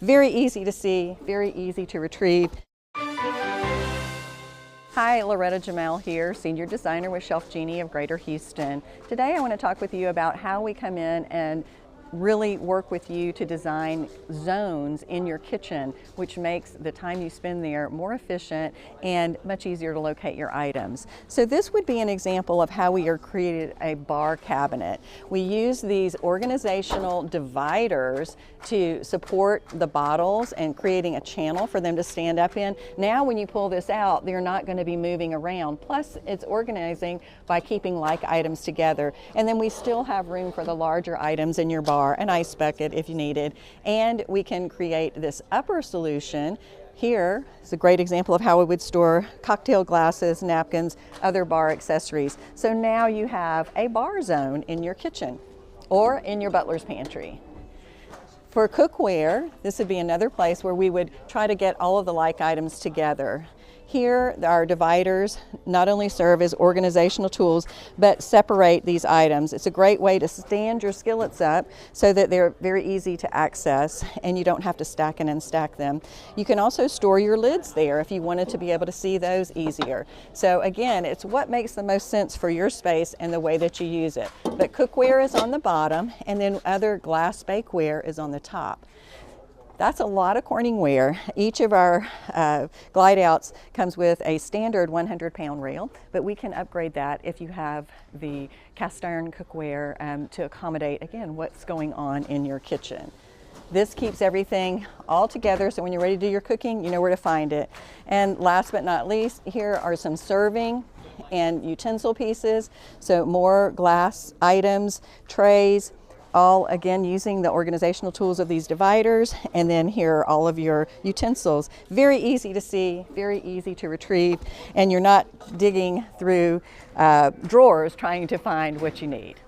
Very easy to see, very easy to retrieve. Hi, Loretta Jammal here, Senior Designer with ShelfGenie of Greater Houston. Today I want to talk with you about how we come in and really work with you to design zones in your kitchen, which makes the time you spend there more efficient and much easier to locate your items. So this would be an example of how we are created a bar cabinet. We use these organizational dividers to support the bottles and creating a channel for them to stand up in. Now when you pull this out, they're not going to be moving around. Plus it's organizing by keeping like items together. And then we still have room for the larger items in your bar, an ice bucket if you needed. And we can create this upper solution. Here is a great example of how we would store cocktail glasses, napkins, other bar accessories. So now you have a bar zone in your kitchen or in your butler's pantry. For cookware, this would be another place where we would try to get all of the like items together. Here, our dividers not only serve as organizational tools, but separate these items. It's a great way to stand your skillets up so that they're very easy to access and you don't have to stack and unstack them. You can also store your lids there if you wanted to be able to see those easier. So again, it's what makes the most sense for your space and the way that you use it. But cookware is on the bottom and then other glass bakeware is on the top. That's a lot of Corningware. Each of our glide outs comes with a standard 100-pound rail, but we can upgrade that if you have the cast iron cookware to accommodate, again, what's going on in your kitchen. This keeps everything all together, so when you're ready to do your cooking, you know where to find it. And last but not least, here are some serving and utensil pieces. So more glass items, trays, all again using the organizational tools of these dividers. And then here are all of your utensils. Very easy to see, very easy to retrieve, and you're not digging through drawers trying to find what you need.